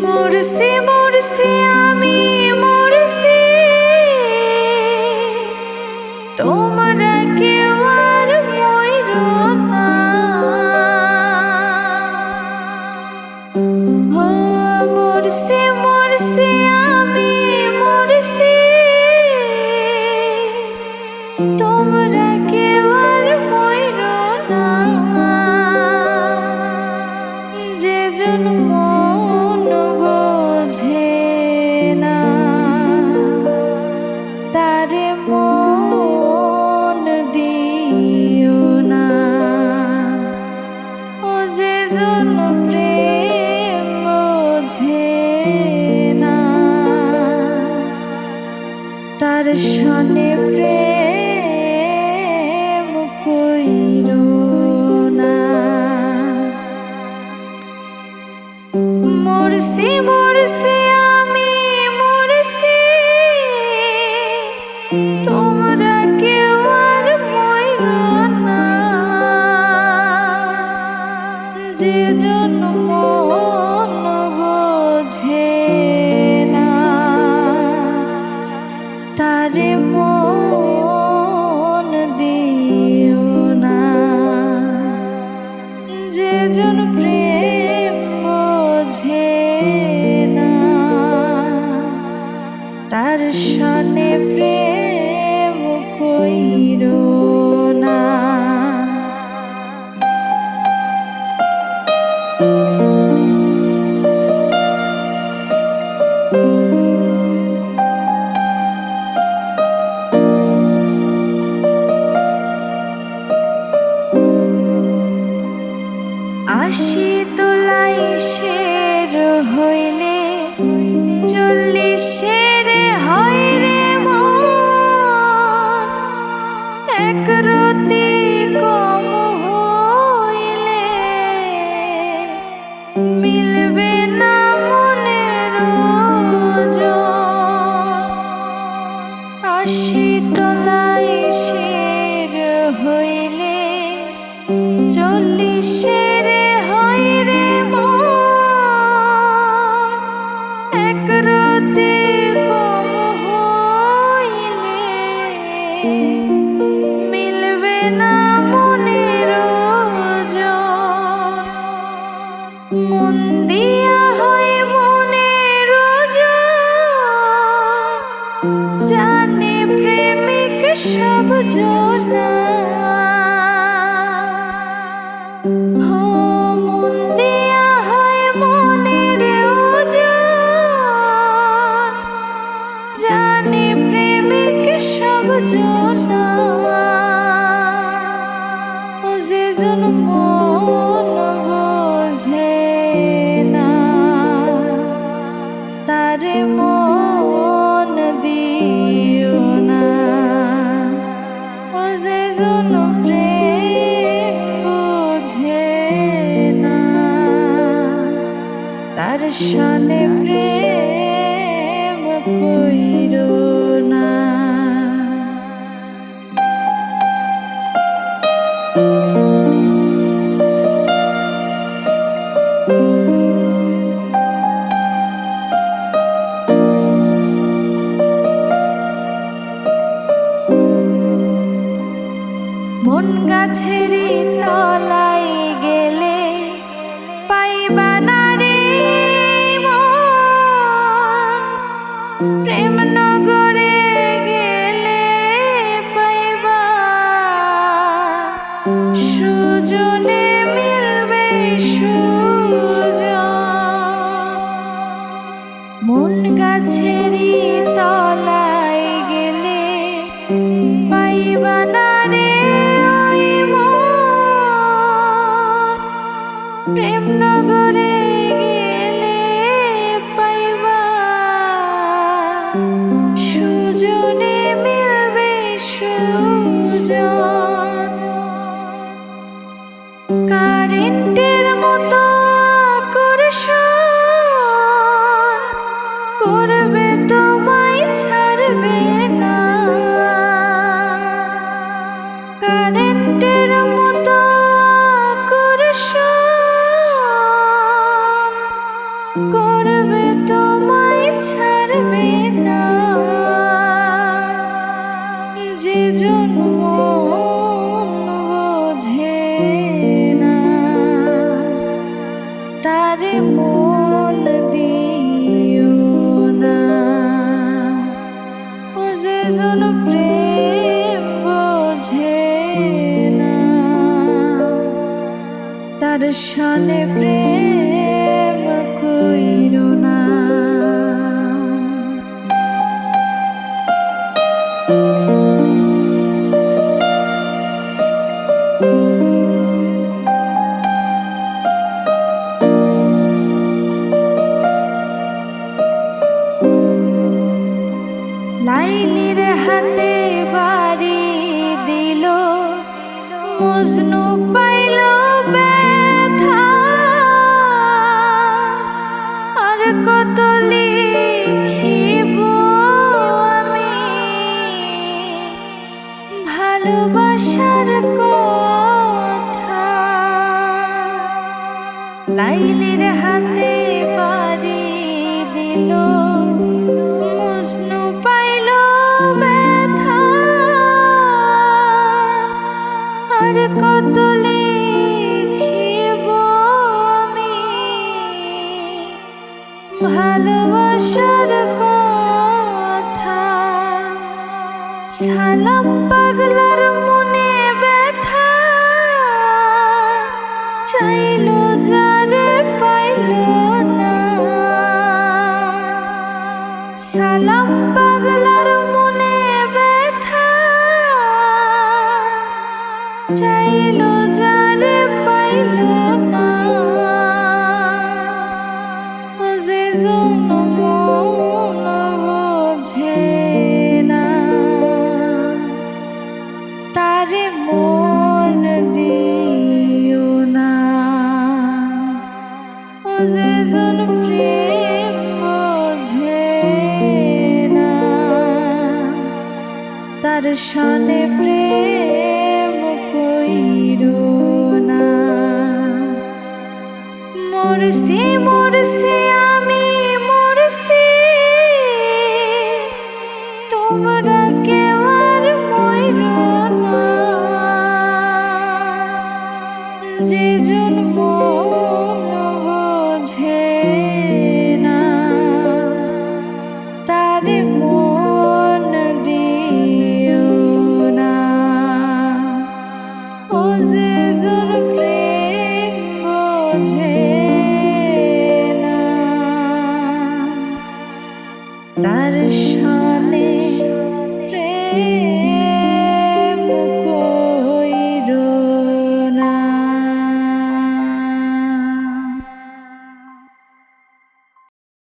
মরছি মরছি আমি মরছি, তোমরা কেউ আর মইরো না। মরছি মরছি আমি মরছি, তোমরা কেউ আর মইরো না। যে জন মন বোঝে না তারে মন দিও না। ও যে জন প্রেম বোঝে না তার সনে প্রেম কইরো না। মরছি মরছি আমি মরছি, তোমরা কেউ আর মইরো না। যে জন মন বোঝে না তারে মন দিও না। যে জন প্রেম বোঝে না তার সনে প্রেম কইরো না। আশি তোলাই শের হইলে 40 হয় রে মন। এক রতি কম হইলে মিলবে না মনের ওজন। আশি তোলাই শের হইলে 40 হয় রে মন। এক রাতে কম হইলে মিলবে না মনের ওজন। মন দিয়া হয় মনের ওজন, জানে প্রেমিক সব জনা। মন দিয়া হয় মনের ওজন, জানে প্রেমিক সব জনা। ও যে জন মন বোঝে না তারে মন দিও না। ও যে জন প্রেম বোঝে না তার সনে প্রেম কইরো না। বন গাছেরই তলায় গেলে পাইবা না রে মন। প্রেম নগরে গেলে পাইবা, সুজনে মিলবে সুজন। মন গাছেরই তলায় গেলে পাইবা না রে ওই মন। প্রেম নগরে গেলে পাইবা, সুজনে মিলবে সুজন। কারেন্টের মতো আকর্ষণ করবে তোমায় ছাড়বে না। কারেন্টের মতো আকর্ষণ করবে তার সনে প্রেম কইরো না। লাইলির হাতে বাড়ি দিল, মজনু পাইল ব্যথা। আর কত লিখিব আমি ভালোবাসার কথা। লাইলির হাতে বাড়ি দিল, মজনু পাইল ব্যথা। আর কত লিখিব আমি ভালোবাসার কথা। সালাম পাগলার মনে ব্যথা, চাইল যারে পাইল না। সালাম পাগলার মনে ব্যথা, চাইল যারে পাইল না। ও যে জনম বোঝে না, তারে মন দিও না। ও যে জন প্রেম বোঝে না, তার সনে প্রেম কইরো না। মরছি মরছি আমি মরছি, তোমরা কেউ আর মইরো না। যে জন মন বোঝে না, তারে মন দিও না। ও যে জন প্রেম বোঝে না, তার সনে প্রেম